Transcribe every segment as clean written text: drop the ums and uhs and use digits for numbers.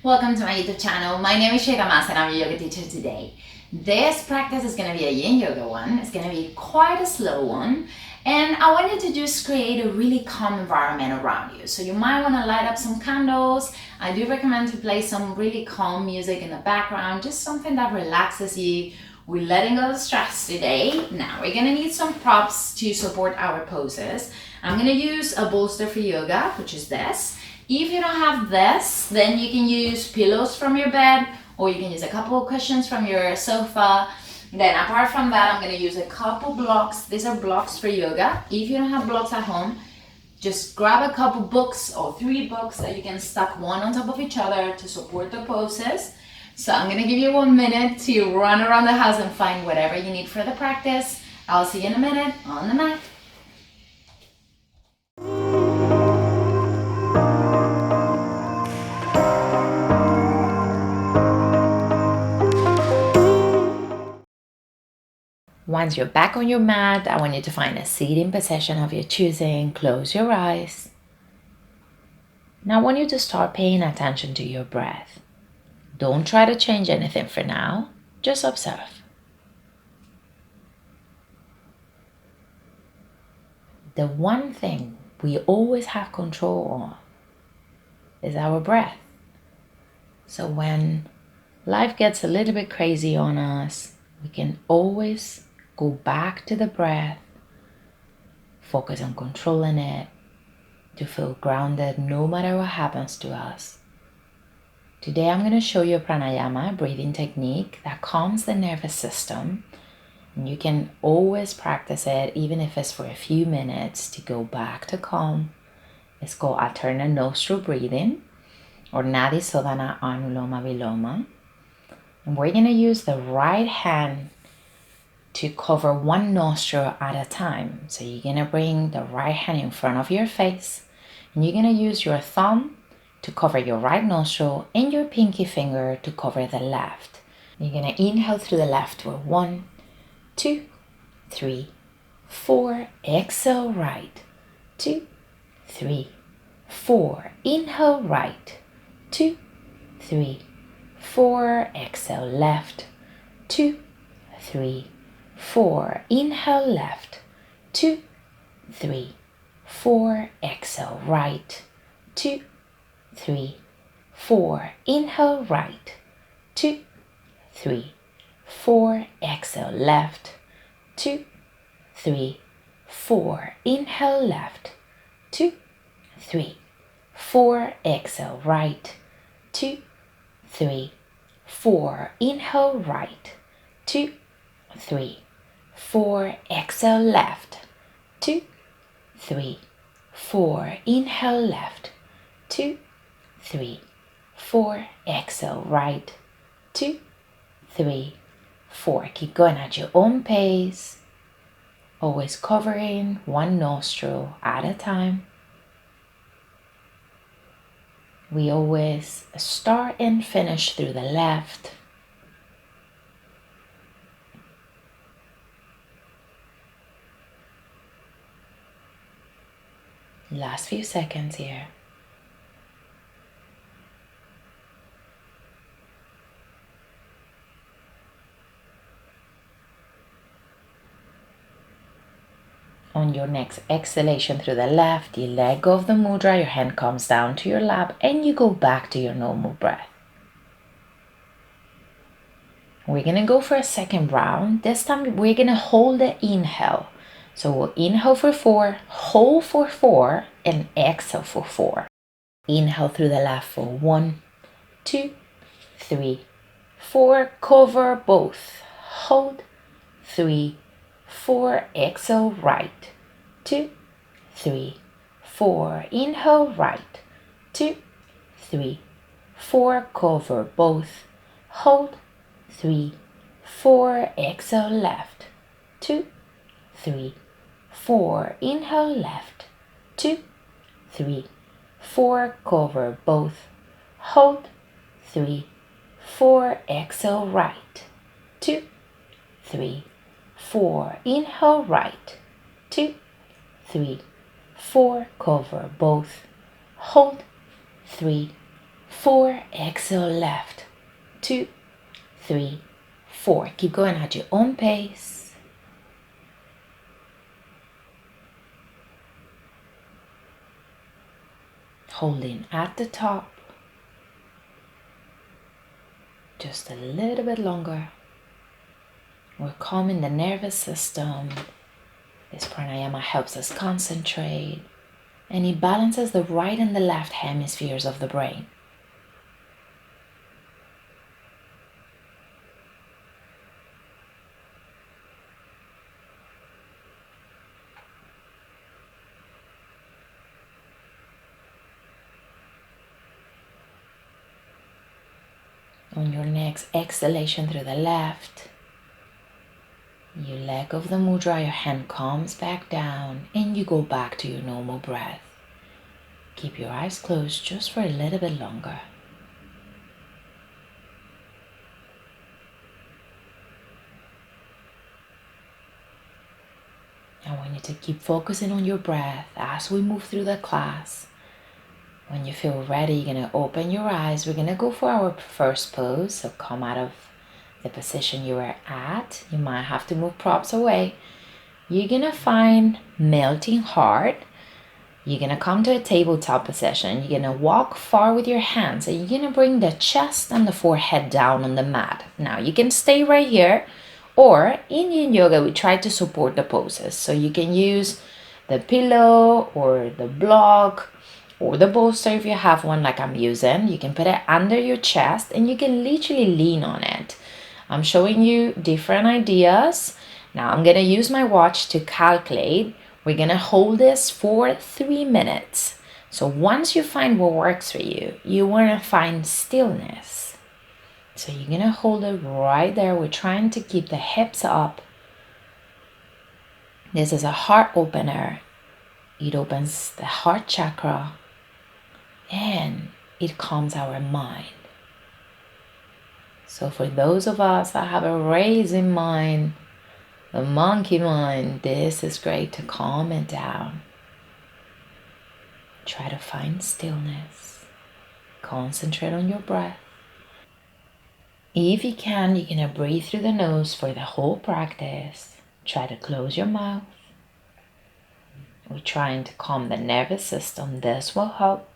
Welcome to my YouTube channel. My name is Mas and I'm your yoga teacher today. This practice is going to be a yin yoga one. It's going to be quite a slow one. And I want you to just create a really calm environment around you. So you might want to light up some candles. I do recommend to play some really calm music in the background, just something that relaxes you. We're letting go of stress today. Now we're going to need some props to support our poses. I'm going to use a bolster for yoga, which is this. If you don't have this, then you can use pillows from your bed, or you can use a couple of cushions from your sofa. Then apart from that, I'm going to use a couple blocks. These are blocks for yoga. If you don't have blocks at home, just grab a couple books or 3 books that you can stack one on top of each other to support the poses. So I'm going to give you 1 minute to run around the house and find whatever you need for the practice. I'll see you in a minute on the mat. Once you're back on your mat, I want you to find a seating position of your choosing. Close your eyes. Now I want you to start paying attention to your breath. Don't try to change anything for now. Just observe. The one thing we always have control on is our breath. So when life gets a little bit crazy on us, we can always go back to the breath, focus on controlling it, to feel grounded no matter what happens to us. Today I'm going to show you a pranayama breathing technique that calms the nervous system. And you can always practice it, even if it's for a few minutes, to go back to calm. It's called alternate nostril breathing, or Nadi Sodhana Anuloma Viloma. And we're going to use the right hand to cover one nostril at a time. So you're going to bring the right hand in front of your face, and you're going to use your thumb to cover your right nostril and your pinky finger to cover the left. You're going to inhale through the left for 1, 2, 3, 4. Exhale right. 2, 3, 4. Inhale right. 2, 3, 4. Exhale left. 2, 3, 4. Inhale left. 2, 3, 4. Exhale right. 2, 3, 4. Inhale right. 2, 3, 4. Exhale left. 2, 3, 4. Inhale left. 2, 3, 4. Exhale right. 2, 3, 4. Inhale right. 2, 3, 4. Exhale left. 2, 3, 4. Inhale left. 2, 3, 4. Exhale right. 2, 3, 4. Keep going at your own pace. Always covering one nostril at a time. We always start and finish through the left. Last few seconds here. On your next exhalation through the left, you let go of the mudra, your hand comes down to your lap, and you go back to your normal breath. We're going to go for a second round. This time we're going to hold the inhale. So we'll inhale for 4, hold for 4, and exhale for 4. Inhale through the left for 1, 2, 3, 4. Cover both. Hold. 3, 4. Exhale right. 2, 3, 4. Inhale right. 2, 3, 4. Cover both. Hold. 3, 4. Exhale left. 2, 3, 4. Inhale left. 2, 3, 4. Cover both. Hold. 3, 4. Exhale right. 2, 3, 4. Inhale right. 2, 3, 4. Cover both. Hold. 3, 4, exhale left, 2, 3, 4. Keep going at your own pace. Holding at the top. Just a little bit longer. We're calming the nervous system. This pranayama helps us concentrate, and it balances the right and the left hemispheres of the brain. On your next exhalation through the left, you let go of the mudra, your hand calms back down, and you go back to your normal breath. Keep your eyes closed just for a little bit longer. I want you to keep focusing on your breath as we move through the class. When you feel ready, you're going to open your eyes. We're going to go for our first pose. So come out of the position you were at. You might have to move props away. You're going to find melting heart. You're going to come to a tabletop position. You're going to walk far with your hands. And you're going to bring the chest and the forehead down on the mat. Now you can stay right here. Or in Yin Yoga, we try to support the poses. So you can use the pillow or the block or the bolster if you have one like I'm using. You can put it under your chest and you can literally lean on it. I'm showing you different ideas. Now I'm going to use my watch to calculate. We're going to hold this for 3 minutes. So once you find what works for you, you want to find stillness. So you're going to hold it right there. We're trying to keep the hips up. This is a heart opener. It opens the heart chakra and it calms our mind. So for those of us that have a racing mind, the monkey mind, this is great to calm it down. Try to find stillness. Concentrate on your breath. If you can, you're going to breathe through the nose for the whole practice. Try to close your mouth. We're trying to calm the nervous system. This will help.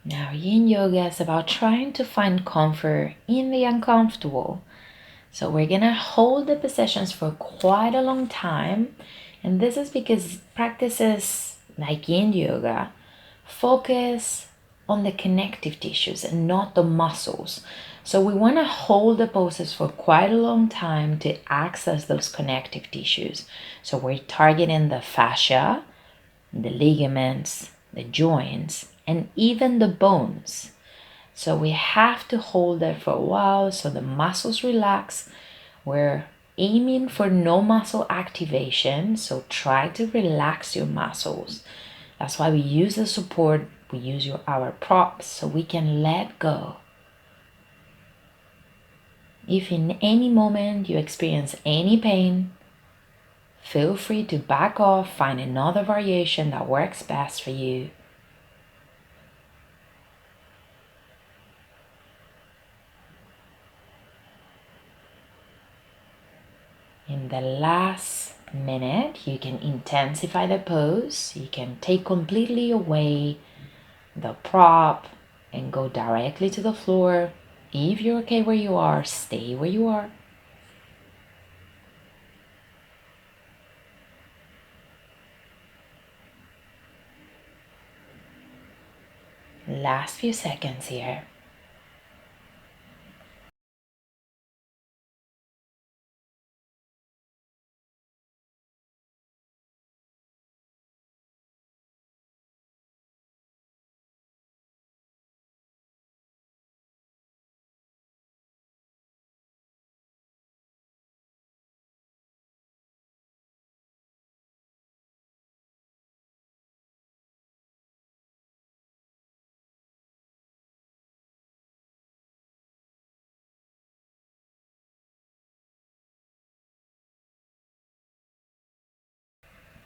Now, Yin Yoga is about trying to find comfort in the uncomfortable. So we're going to hold the positions for quite a long time. And this is because practices like Yin Yoga focus on the connective tissues and not the muscles. So we want to hold the poses for quite a long time to access those connective tissues. So we're targeting the fascia, the ligaments, the joints, and even the bones. So we have to hold it for a while so the muscles relax. We're aiming for no muscle activation, so try to relax your muscles. That's why we use the support, we use our props so we can let go. If in any moment you experience any pain, feel free to back off, find another variation that works best for you. In the last minute, you can intensify the pose. You can take completely away the prop and go directly to the floor. If you're okay where you are, stay where you are. Last few seconds here.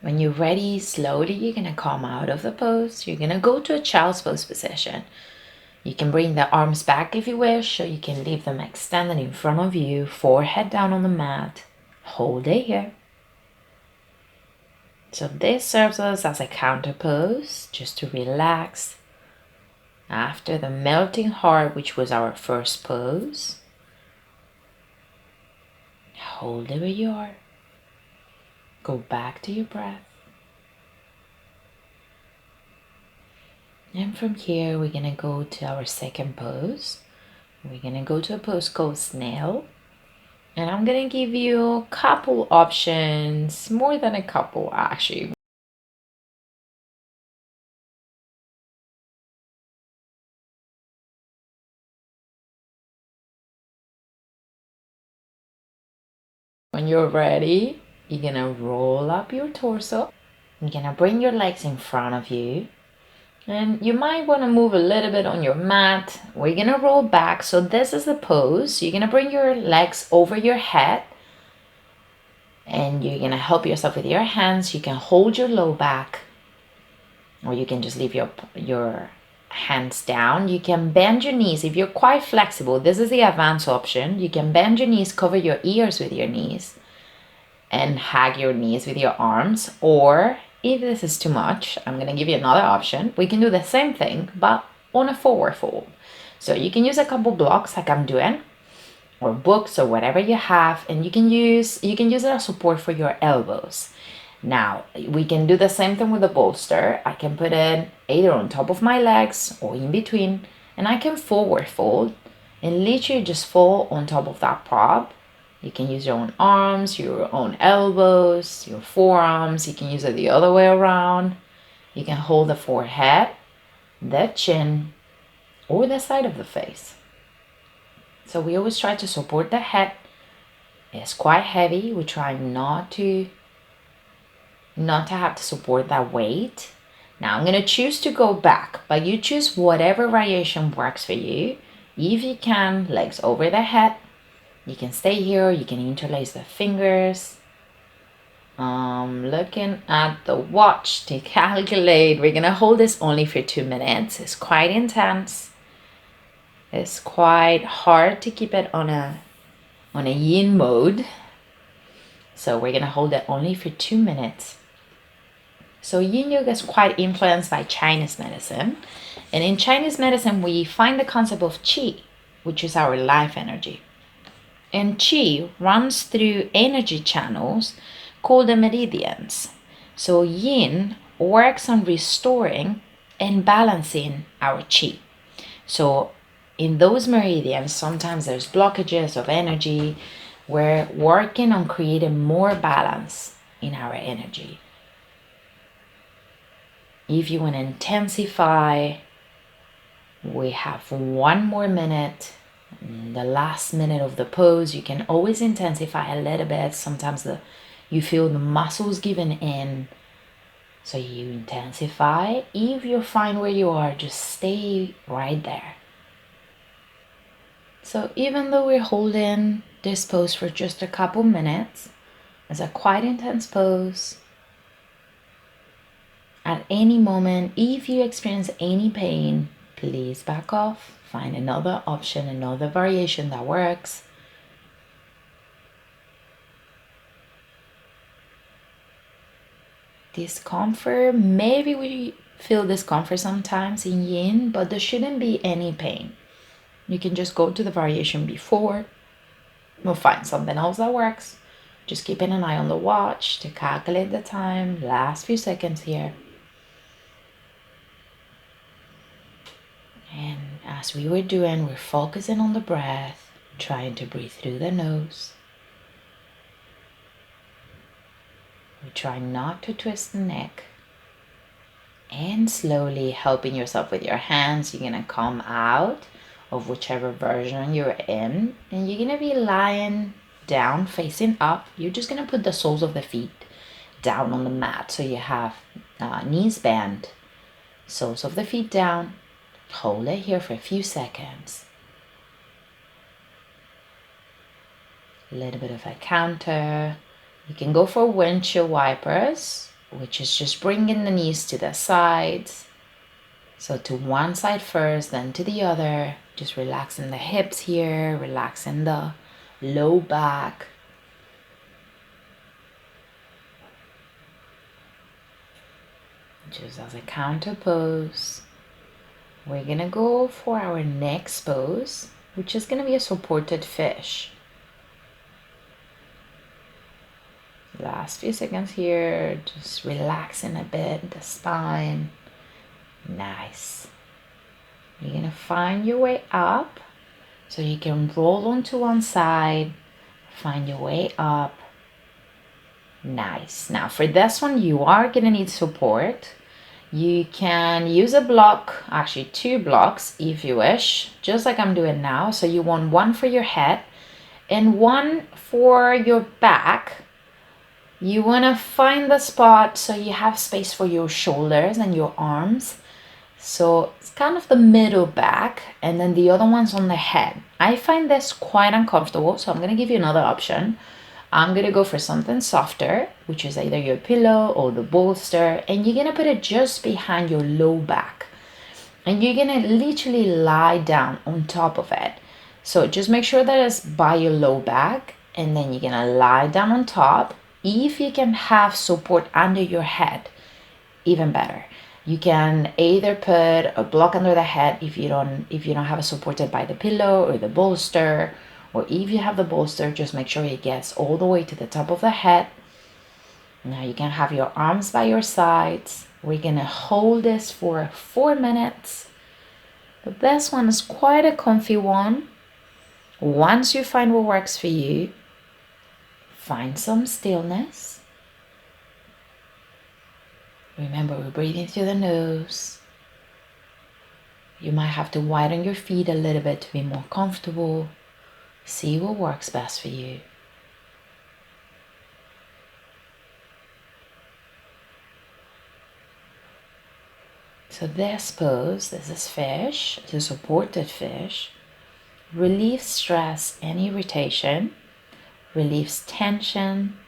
When you're ready, slowly you're gonna come out of the pose. You're gonna go to a child's pose position. You can bring the arms back if you wish, or you can leave them extended in front of you, forehead down on the mat. Hold it here. So this serves us as a counter pose, just to relax after the melting heart, which was our first pose. Hold it where you are. Go back to your breath. And from here, we're gonna go to our second pose. We're gonna go to a pose called snail. And I'm gonna give you a couple options, more than a couple actually. When you're ready, you're gonna roll up your torso. You're gonna bring your legs in front of you. And you might want to move a little bit on your mat. We're gonna roll back. So this is the pose. You're gonna bring your legs over your head. And you're gonna help yourself with your hands. You can hold your low back. Or you can just leave your hands down. You can bend your knees. If you're quite flexible, this is the advanced option. You can bend your knees, cover your ears with your knees, and hug your knees with your arms. Or if this is too much, I'm gonna give you another option. We can do the same thing, but on a forward fold. So you can use a couple blocks like I'm doing, or books or whatever you have, and you can use it as support for your elbows. Now we can do the same thing with the bolster. I can put it either on top of my legs or in between, and I can forward fold and literally just fall on top of that prop. You can use your own arms, your own elbows, your forearms. You can use it the other way around. You can hold the forehead, the chin, or the side of the face. So we always try to support the head. It's quite heavy. We try not to have to support that weight. Now I'm going to choose to go back, but you choose whatever variation works for you. If you can, legs over the head. You can stay here, you can interlace the fingers. Looking at the watch to calculate. We're gonna hold this only for 2 minutes. It's quite intense. It's quite hard to keep it on a yin mode. So we're gonna hold it only for 2 minutes. So yin yoga is quite influenced by Chinese medicine. And in Chinese medicine, we find the concept of qi, which is our life energy. And qi runs through energy channels called the meridians. So yin works on restoring and balancing our qi. So in those meridians, sometimes there's blockages of energy. We're working on creating more balance in our energy. If you want to intensify, we have 1 more minute. The last minute of the pose, you can always intensify a little bit. Sometimes you feel the muscles giving in, so you intensify. If you're fine where you are, just stay right there. So even though we're holding this pose for just a couple minutes, it's a quite intense pose. At any moment, if you experience any pain, please back off. Find another option, another variation that works. Discomfort, maybe we feel discomfort sometimes in yin, but there shouldn't be any pain. You can just go to the variation before. We'll find something else that works. Just keeping an eye on the watch to calculate the time. Last few seconds here. And as we were doing, we're focusing on the breath, trying to breathe through the nose. We try not to twist the neck. And slowly helping yourself with your hands, you're gonna come out of whichever version you're in. And you're gonna be lying down, facing up. You're just gonna put the soles of the feet down on the mat. So you have knees bent, soles of the feet down. Hold it here for a few seconds. A little bit of a counter. You can go for windshield wipers which is just bringing the knees to the sides. So to one side first, then to the other. Just relaxing the hips here, relaxing the low back. Just as a counter pose. We're gonna go for our next pose, which is gonna be a supported fish. Last few seconds here, just relaxing a bit the spine. Nice. You're gonna find your way up, so you can roll onto one side, find your way up. Nice. Now for this one, you are gonna need support. You can use a block, actually 2 blocks if you wish, just like I'm doing now. So you want one for your head and one for your back. You want to find the spot so you have space for your shoulders and your arms. So it's kind of the middle back, and then the other one's on the head. I find this quite uncomfortable, so I'm going to give you another option. I'm going to go for something softer, which is either your pillow or the bolster, and you're going to put it just behind your low back. And you're going to literally lie down on top of it. So just make sure that it's by your low back, and then you're going to lie down on top. If you can have support under your head, even better. You can either put a block under the head if you don't have it supported by the pillow or the bolster, or if you have the bolster, just make sure it gets all the way to the top of the head. Now you can have your arms by your sides. We're gonna hold this for 4 minutes. But this one is quite a comfy one. Once you find what works for you, find some stillness. Remember, we're breathing through the nose. You might have to widen your feet a little bit to be more comfortable. See what works best for you. So this pose, this is fish, it's a supported fish, relieves stress and irritation, relieves tension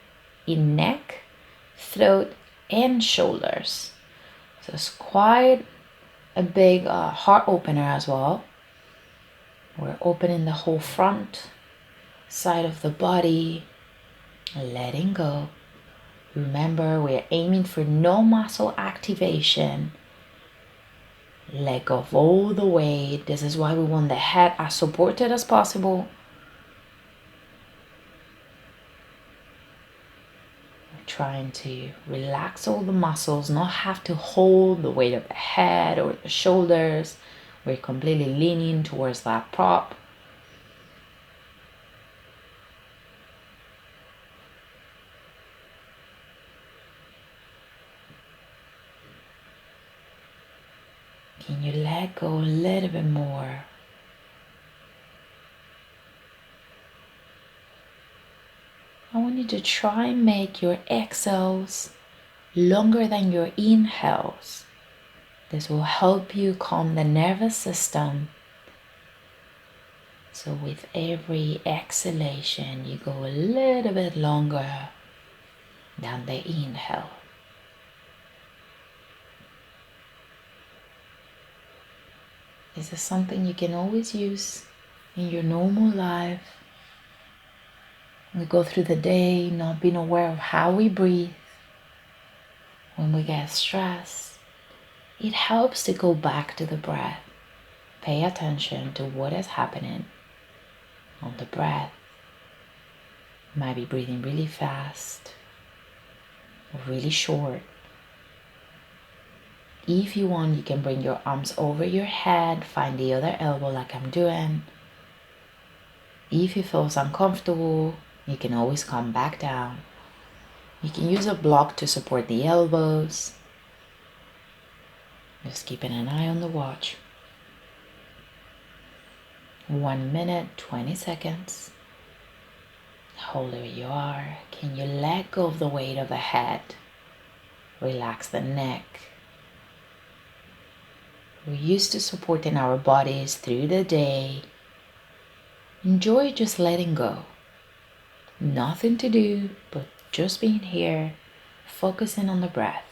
in neck, throat, and shoulders. So it's quite a big heart opener as well. We're opening the whole front side of the body, letting go. Remember, we're aiming for no muscle activation. Let go of all the weight. This is why we want the head as supported as possible. We're trying to relax all the muscles, not have to hold the weight of the head or the shoulders. We're completely leaning towards that prop. Can you let go a little bit more? I want you to try and make your exhales longer than your inhales. This will help you calm the nervous system. So with every exhalation, you go a little bit longer than the inhale. This is something you can always use in your normal life. We go through the day not being aware of how we breathe. When we get stressed, it helps to go back to the breath. Pay attention to what is happening on the breath. You might be breathing really fast or really short. If you want, you can bring your arms over your head, find the other elbow like I'm doing. If you feel uncomfortable, you can always come back down. You can use a block to support the elbows. Just keeping an eye on the watch. 1 minute, 20 seconds. Hold where you are. Can you let go of the weight of the head? Relax the neck. We're used to supporting our bodies through the day. Enjoy just letting go. Nothing to do, but just being here, focusing on the breath.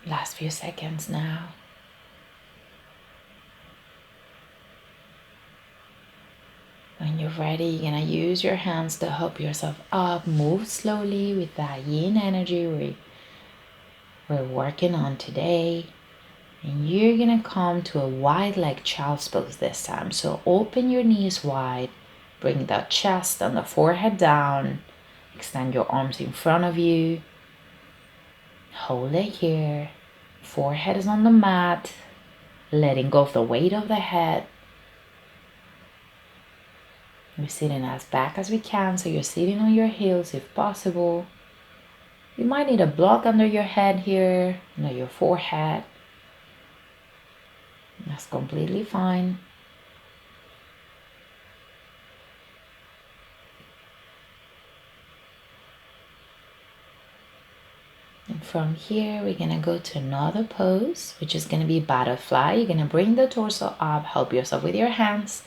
Last few seconds now. When you're ready, you're gonna use your hands to help yourself up. Move slowly with that yin energy we're working on today. And you're gonna come to a wide leg child's pose this time. So open your knees wide, bring the chest and the forehead down, extend your arms in front of you. Hold it here. Forehead is on the mat, letting go of the weight of the head. We're sitting as back as we can, so you're sitting on your heels if possible. You might need a block under your head here, under your forehead. That's completely fine. And from here, we're gonna go to another pose, which is gonna be butterfly. You're gonna bring the torso up, help yourself with your hands.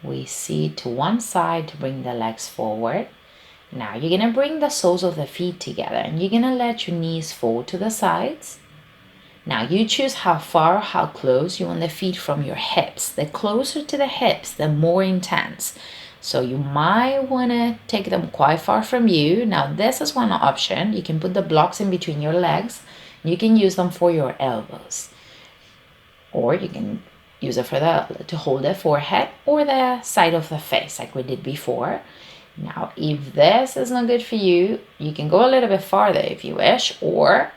We sit to one side to bring the legs forward. Now you're gonna bring the soles of the feet together and you're gonna let your knees fall to the sides. Now you choose how far, how close you want the feet from your hips. The closer to the hips, the more intense. So you might wanna take them quite far from you. Now this is one option. You can put the blocks in between your legs. You can use them for your elbows. Or you can use it to hold the forehead or the side of the face like we did before. Now, if this is not good for you, you can go a little bit farther if you wish, or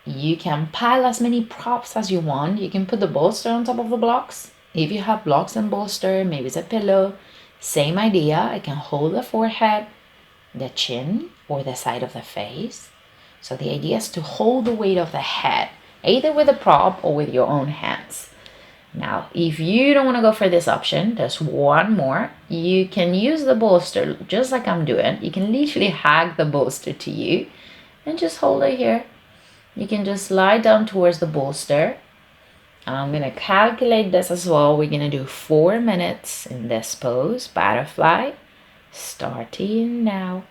you can pile as many props as you want. You can put the bolster on top of the blocks. If you have blocks and bolster, maybe it's a pillow, same idea. I can hold the forehead, the chin, or the side of the face. So the idea is to hold the weight of the head, either with a prop or with your own hands. Now, if you don't want to go for this option, there's one more. You can use the bolster just like I'm doing. You can literally hug the bolster to you and just hold it here. You can just slide down towards the bolster. I'm going to calculate this as well. We're going to do 4 minutes in this pose, butterfly, starting now.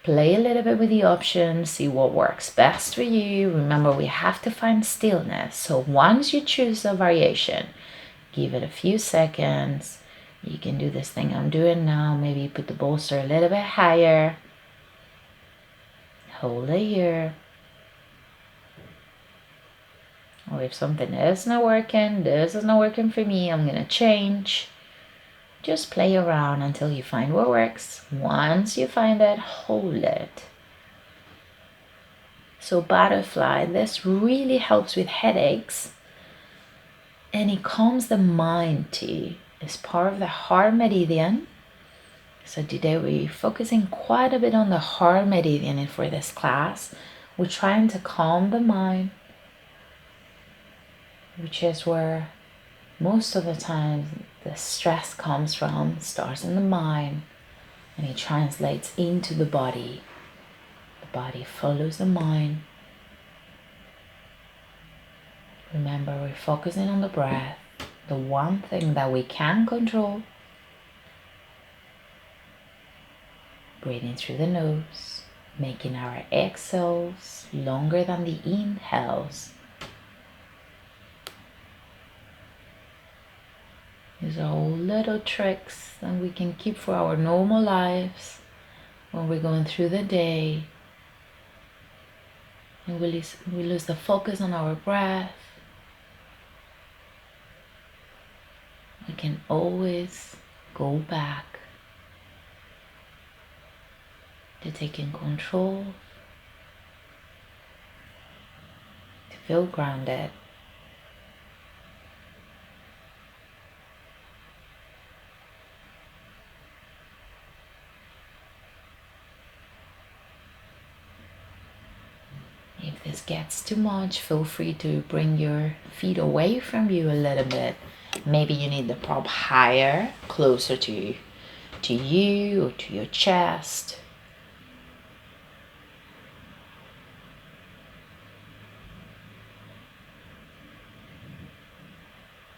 Play a little bit with the options, see what works best for you. Remember, we have to find stillness. So once you choose a variation, give it a few seconds. You can do this thing I'm doing now. Maybe put the bolster a little bit higher. Hold it here. Or if something is not working, this is not working for me, I'm gonna change. Just play around until you find what works. Once you find it, hold it. So butterfly, this really helps with headaches and it calms the mind too. It's part of the heart meridian. So today we're focusing quite a bit on the heart meridian for this class. We're trying to calm the mind, which is where most of the time the stress comes from, starts in the mind, and it translates into the body. The body follows the mind. Remember, we're focusing on the breath, the one thing that we can control. Breathing through the nose, making our exhales longer than the inhales. These are all little tricks that we can keep for our normal lives when we're going through the day. And we lose the focus on our breath. We can always go back. to take in control, to feel grounded. If this gets too much, feel free to bring your feet away from you a little bit. Maybe you need the prop higher, closer to you or to your chest.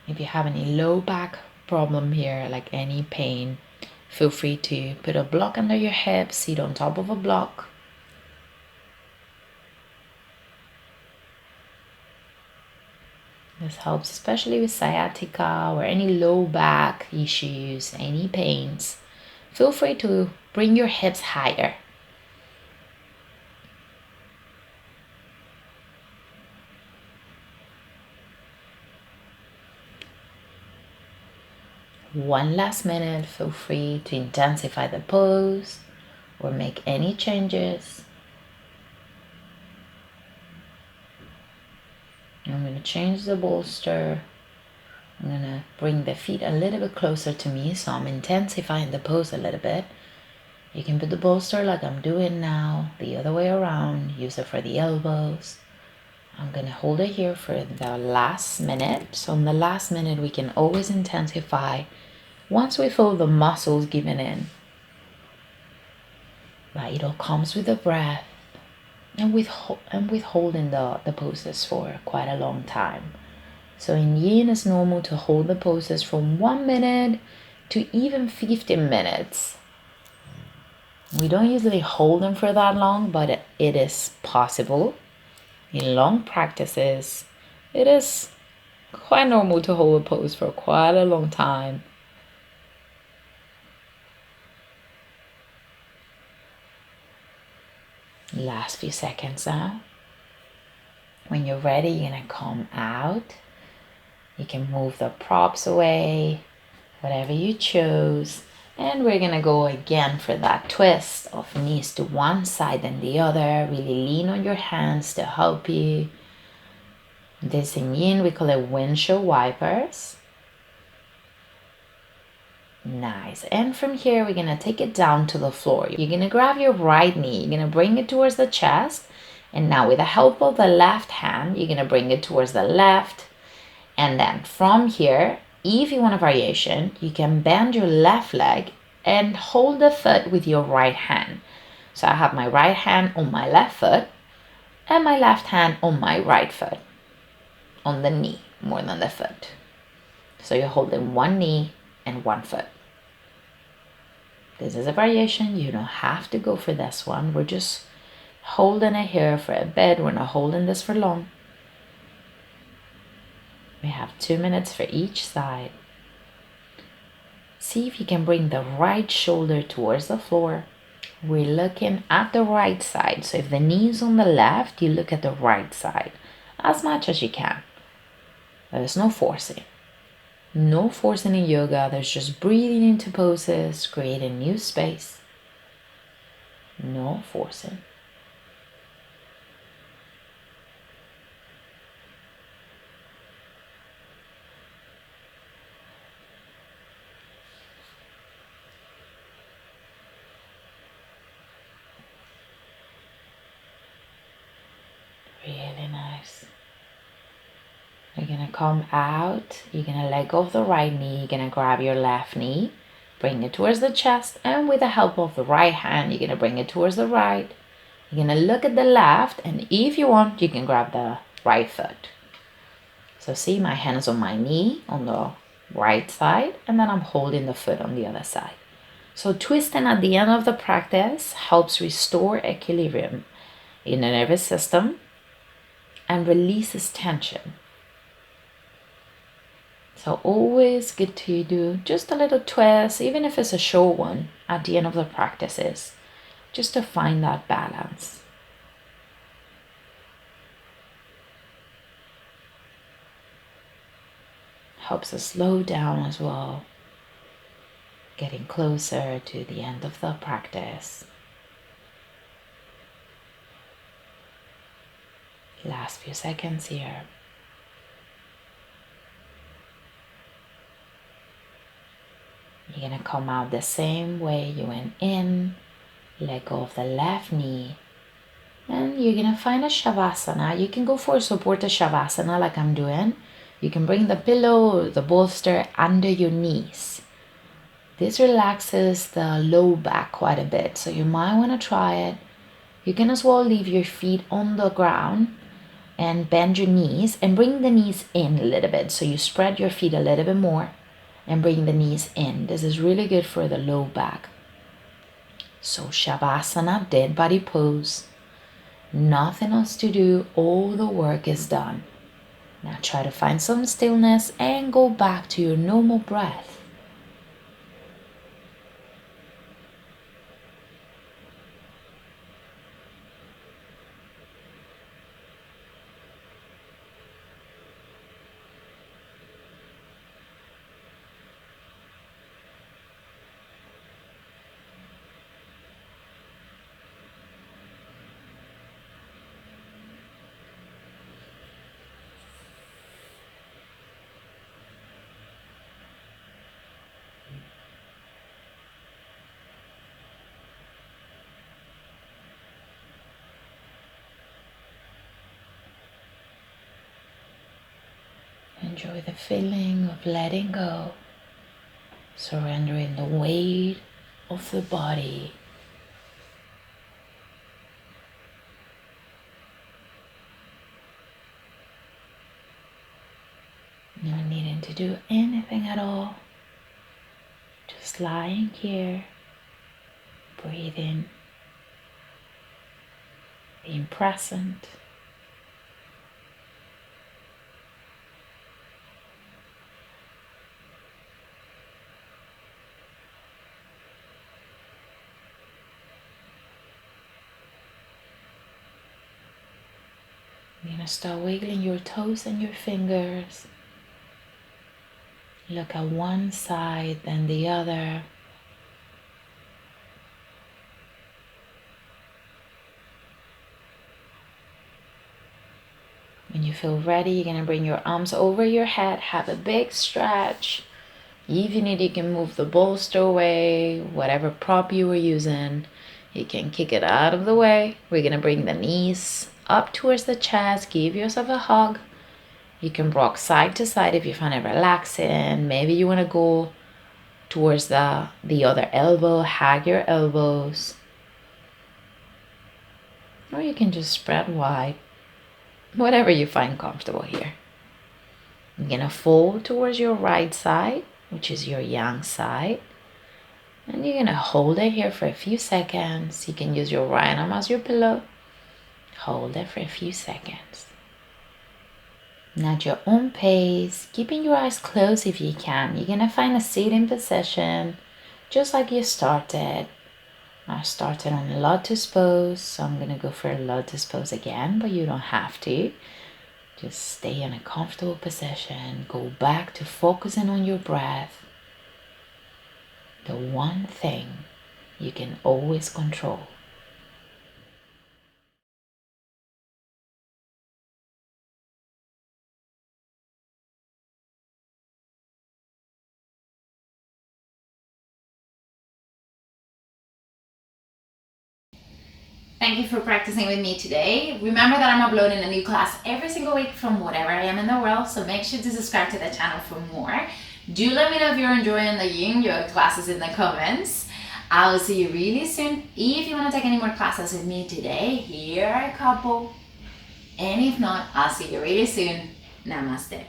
If you have any low back problem here, like any pain, feel free to put a block under your hip, sit on top of a block. This helps especially with sciatica or any low back issues, any pains. Feel free to bring your hips higher. One last minute, feel free to intensify the pose or make any changes. I'm going to change the bolster. I'm going to bring the feet a little bit closer to me, so I'm intensifying the pose a little bit. You can put the bolster like I'm doing now, the other way around, use it for the elbows. I'm going to hold it here for the last minute. So in the last minute, we can always intensify once we feel the muscles giving in. Right, it all comes with the breath and with holding the poses for quite a long time. So in Yin, it's normal to hold the poses from 1 minute to even 15 minutes. We don't usually hold them for that long, but it is possible. In long practices, it is quite normal to hold a pose for quite a long time. Last few seconds now. When you're ready, you're gonna come out. You can move the props away, whatever you chose. And we're gonna go again for that twist of knees to one side and the other. Really lean on your hands to help you. This in Yin, we call it windshield wipers. Nice. And from here, we're gonna take it down to the floor. You're gonna grab your right knee, you're gonna bring it towards the chest. And now with the help of the left hand, you're gonna bring it towards the left. And then from here, if you want a variation, you can bend your left leg and hold the foot with your right hand. So I have my right hand on my left foot and my left hand on my right foot, on the knee more than the foot. So you're holding one knee and one foot. This is a variation. You don't have to go for this one. We're just holding it here for a bit. We're not holding this for long. We have 2 minutes for each side. See if you can bring the right shoulder towards the floor. We're looking at the right side. So if the knee is on the left, you look at the right side as much as you can. There's no forcing. No forcing in yoga. There's just breathing into poses, creating new space. No forcing. Really nice. You're gonna come out. You're gonna let go of the right knee. You're gonna grab your left knee, bring it towards the chest, and with the help of the right hand, you're gonna bring it towards the right. You're gonna look at the left, and if you want, you can grab the right foot. So see, my hand is on my knee on the right side, and then I'm holding the foot on the other side. So twisting at the end of the practice helps restore equilibrium in the nervous system and releases tension. So always good to do just a little twist, even if it's a short one, at the end of the practices, just to find that balance. Helps us slow down as well, getting closer to the end of the practice. Last few seconds here. You're gonna come out the same way you went in. Let go of the left knee. And you're gonna find a shavasana. You can go for a supported shavasana like I'm doing. You can bring the pillow or the bolster under your knees. This relaxes the low back quite a bit, so you might want to try it. You can as well leave your feet on the ground and bend your knees and bring the knees in a little bit. So you spread your feet a little bit more and bring the knees in. This is really good for the low back. So Shavasana, dead body pose. Nothing else to do. All the work is done. Now try to find some stillness and go back to your normal breath. Enjoy the feeling of letting go, surrendering the weight of the body. Not needing to do anything at all. Just lying here, breathing, being present. You're gonna start wiggling your toes and your fingers. Look at one side, then the other. When you feel ready, you're gonna bring your arms over your head, have a big stretch. If you need, you can move the bolster away, whatever prop you were using. You can kick it out of the way. We're gonna bring the knees up towards the chest, give yourself a hug. You can rock side to side if you find it relaxing. Maybe you wanna go towards the other elbow, hug your elbows. Or you can just spread wide, whatever you find comfortable here. You're gonna fold towards your right side, which is your yang side. And you're gonna hold it here for a few seconds. You can use your right arm as your pillow. Hold it for a few seconds. And at your own pace, keeping your eyes closed if you can, you're gonna find a sitting position, just like you started. I started on a lotus pose, so I'm gonna go for a lotus pose again, but you don't have to. Just stay in a comfortable position. Go back to focusing on your breath. The one thing you can always control. Thank you for practicing with me today. Remember that I'm uploading a new class every single week from whatever I am in the world, so make sure to subscribe to the channel for more. Do let me know if you're enjoying the Yin Yoga classes in the comments. I will see you really soon. If you want to take any more classes with me today, here are a couple. And if not, I'll see you really soon. Namaste.